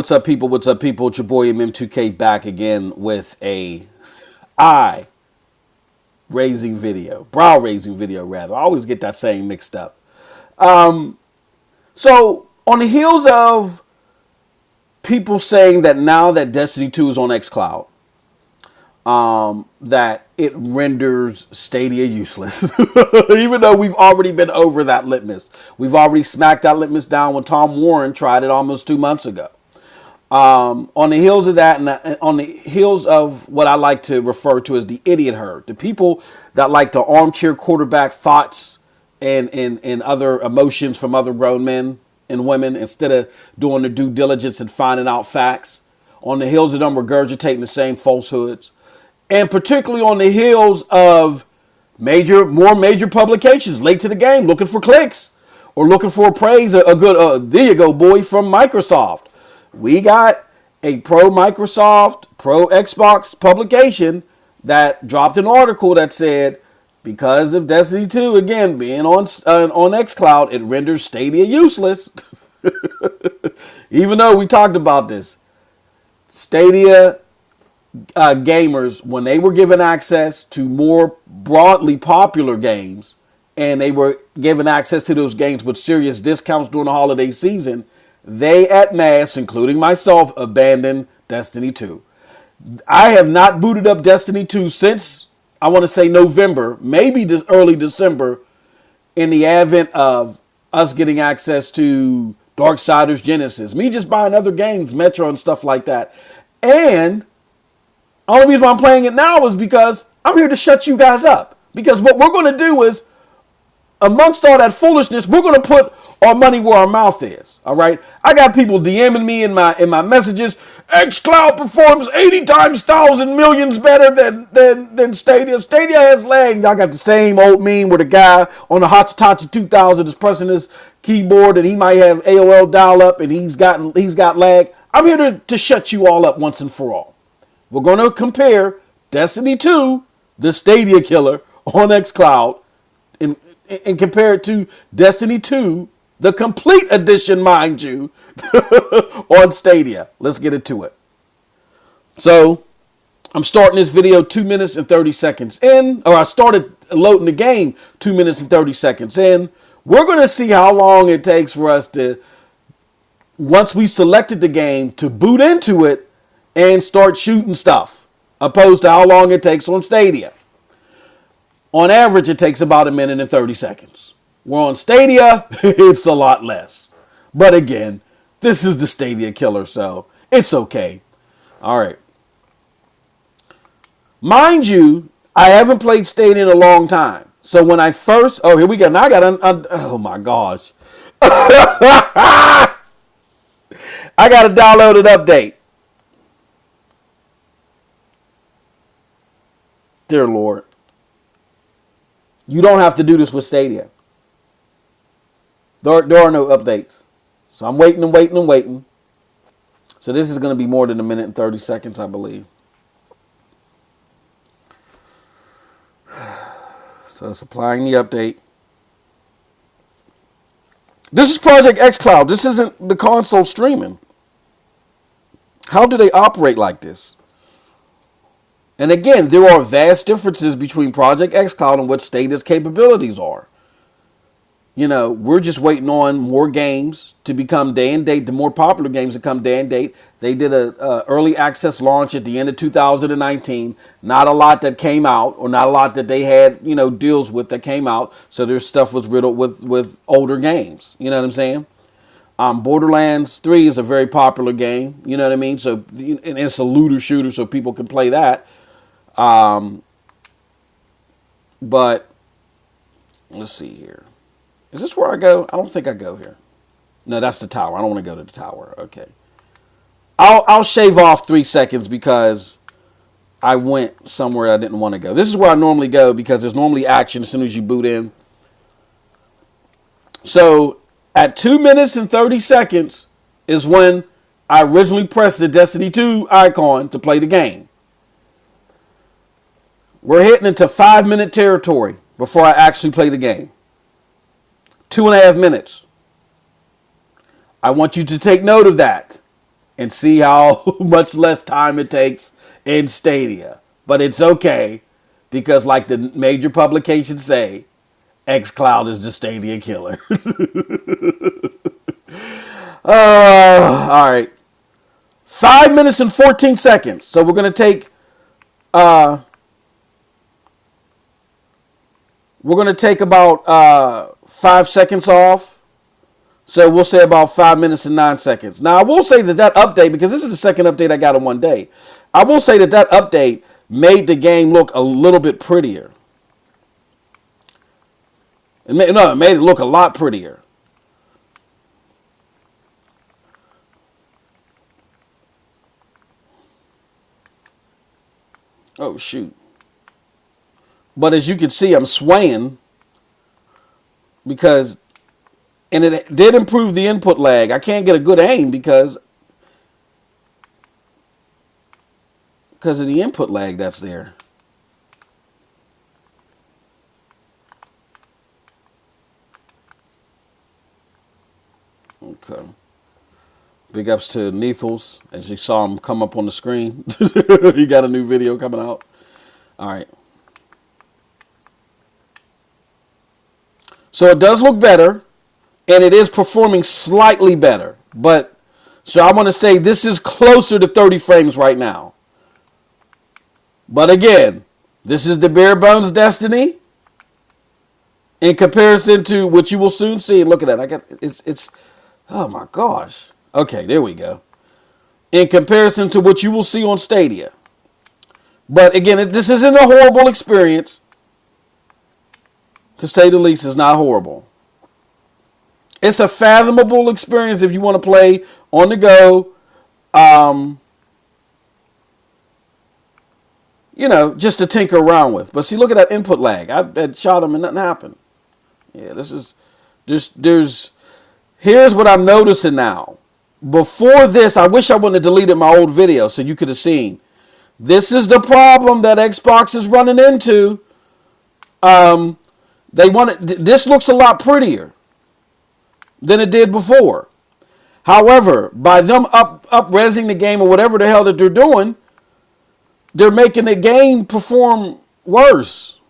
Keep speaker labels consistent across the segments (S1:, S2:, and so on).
S1: what's up, people? What's up, people? It's your boy MM2K back again with a eye-raising video. Brow-raising video, rather. I always get that saying mixed up. So, on the heels of people saying that now that Destiny 2 is on Xcloud, that it renders Stadia useless. Even though we've already been over that litmus. We've already smacked that litmus down when Tom Warren tried it almost 2 months ago. On the heels of that, and on the heels of what I like to refer to as the idiot herd, the people that like to armchair quarterback thoughts and other emotions from other grown men and women instead of doing the due diligence and finding out facts, on the heels of them regurgitating the same falsehoods, and particularly on the heels of more major publications late to the game looking for clicks or looking for praise, a good, there you go, boy, from Microsoft. We got a pro-Microsoft, pro-Xbox publication that dropped an article that said, because of Destiny 2, again, being on Xcloud, it renders Stadia useless. Even though we talked about this, Stadia gamers, when they were given access to more broadly popular games, and they were given access to those games with serious discounts during the holiday season, they at mass, including myself, abandoned Destiny 2. I have not booted up Destiny 2 since, I want to say November, maybe early December, in the advent of us getting access to Darksiders Genesis. Me just buying other games, Metro and stuff like that. And the only reason why I'm playing it now is because I'm here to shut you guys up. Because what we're going to do is, amongst all that foolishness, we're going to put our money where our mouth is. All right. I got people DMing me in my messages. Xcloud performs 80 times 1,000 millions better than Stadia. Stadia has lag. I got the same old meme where the guy on the Hachitachi 2000 is pressing his keyboard and he might have AOL dial up and he's got lag. I'm here to shut you all up once and for all. We're going to compare Destiny 2, the Stadia killer, on Xcloud, and compare it to Destiny 2, the complete edition, mind you, on Stadia. Let's get into it. So, I'm starting this video 2 minutes and 30 seconds in, or I started loading the game 2 minutes and 30 seconds in. We're going to see how long it takes for us to, once we selected the game, to boot into it and start shooting stuff, opposed to how long it takes on Stadia. On average, it takes about 1 minute and 30 seconds. We're on Stadia, it's a lot less. But again, this is the Stadia killer, so it's okay. All right. Mind you, I haven't played Stadia in a long time. So when I first, here we go. Now I got, oh my gosh. I got to download an update. Dear Lord. You don't have to do this with Stadia. There are no updates. So I'm waiting and waiting and waiting. So this is going to be more than 1 minute and 30 seconds, I believe. So it's applying the update. This is Projekt Xcloud. This isn't the console streaming. How do they operate like this? And again, there are vast differences between Projekt Xcloud and what Stadia's capabilities are. You know, we're just waiting on more games to become day and date, the more popular games to come day and date. They did a early access launch at the end of 2019. Not a lot that came out, or not a lot that they had, deals with that came out. So their stuff was riddled with older games. You know what I'm saying? Borderlands 3 is a very popular game. You know what I mean? So, and it's a looter shooter, so people can play that. But let's see here. Is this where I go? I don't think I go here. No, that's the tower. I don't want to go to the tower. Okay. I'll shave off 3 seconds because I went somewhere I didn't want to go. This is where I normally go because there's normally action as soon as you boot in. So at 2 minutes and 30 seconds is when I originally pressed the Destiny 2 icon to play the game. We're hitting into 5-minute territory before I actually play the game. 2.5 minutes. I want you to take note of that and see how much less time it takes in Stadia. But it's okay because, like the major publications say, Xcloud is the Stadia killer. All right. 5 minutes and 14 seconds. So we're going to take about 5 seconds off. So we'll say about 5 minutes and 9 seconds. Now, I will say that update, because this is the second update I got in one day, I will say that update made the game look a little bit prettier. It made it look a lot prettier. Oh, shoot. But as you can see, I'm swaying because, and it did improve the input lag. I can't get a good aim because of the input lag that's there. Okay. Big ups to Neethles, as you saw him come up on the screen. He got a new video coming out. All right. So it does look better, and it is performing slightly better. But, so I want to say this is closer to 30 frames right now. But again, this is the bare bones Destiny in comparison to what you will soon see. Look at that. It's oh my gosh. Okay, there we go. In comparison to what you will see on Stadia. But again, this isn't a horrible experience. To say the least, it's not horrible. It's a fathomable experience if you want to play on the go. Just to tinker around with. But see, look at that input lag. I had shot him and nothing happened. Yeah, here's what I'm noticing now. Before this, I wish I wouldn't have deleted my old video so you could have seen. This is the problem that Xbox is running into. This looks a lot prettier than it did before. However, by them up-resing the game or whatever the hell that they're doing, they're making the game perform worse.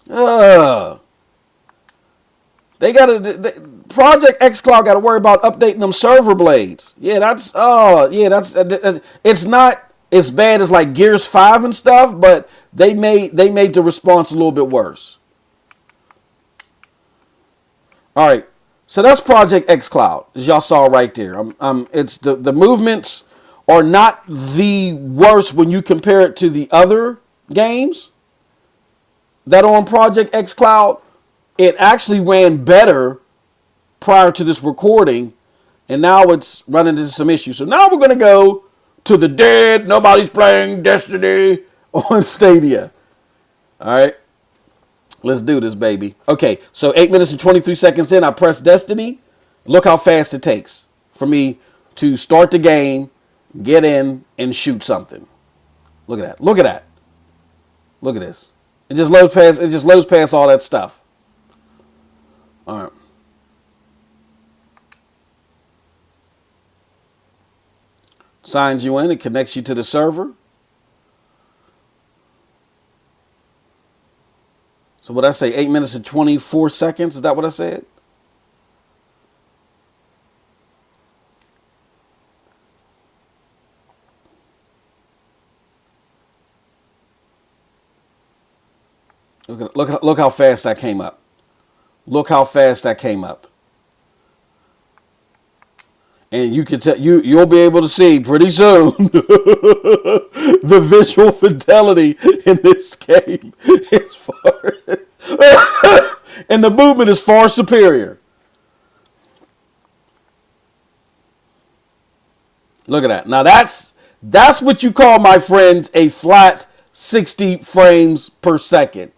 S1: Projekt Xcloud got to worry about updating them server blades. It's not as bad as like Gears 5 and stuff, but they made the response a little bit worse. All right, so that's Projekt Xcloud, as y'all saw right there. It's the movements are not the worst when you compare it to the other games that are on Projekt Xcloud. It actually ran better prior to this recording, and now it's running into some issues. So now we're going to go to the dead, nobody's playing Destiny on Stadia. All right. Let's do this, baby. Okay, so 8 minutes and 23 seconds in, I press Destiny. Look how fast it takes for me to start the game, get in, and shoot something. Look at that. Look at that. Look at this. It just loads past all that stuff. All right. Signs you in. It connects you to the server. So what I say, 8 minutes and 24 seconds? Is that what I said? Look how fast that came up. Look how fast that came up. And you can tell you'll be able to see pretty soon the visual fidelity in this game is far and the movement is far superior. Look at that. Now that's what you call, my friends, a flat 60 frames per second.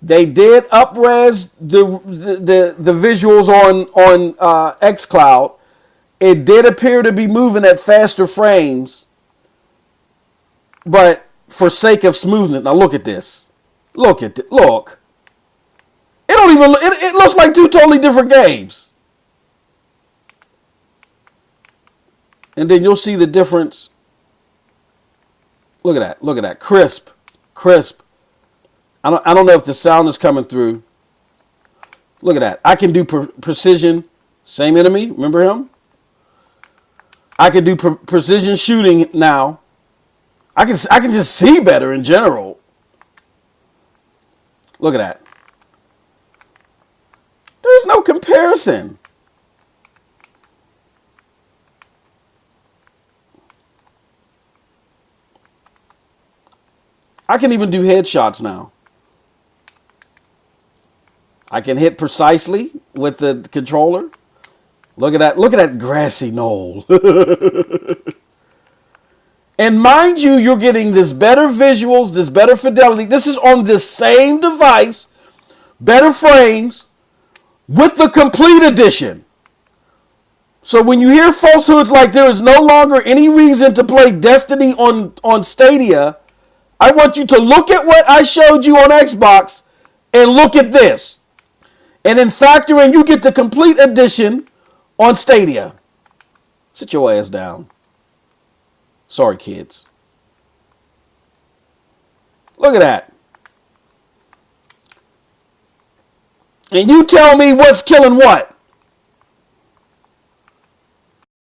S1: They did up-res the visuals on Xcloud. It did appear to be moving at faster frames, but for sake of smoothness. Now look at this. Look. It looks like two totally different games. And then you'll see the difference. Look at that. Look at that. Crisp. Crisp. I don't know if the sound is coming through. Look at that. I can do precision. Same enemy. Remember him? I can do precision shooting now. I can just see better in general. Look at that. There's no comparison. I can even do headshots now. I can hit precisely with the controller. Look at that. Look at that grassy knoll. And mind you, you're getting this better visuals, this better fidelity. This is on this same device, better frames, with the complete edition. So when you hear falsehoods like there is no longer any reason to play Destiny on Stadia, I want you to look at what I showed you on Xbox and look at this. And then factor in, you get the complete edition on Stadia. Sit your ass down. Sorry, kids. Look at that. And you tell me what's killing what.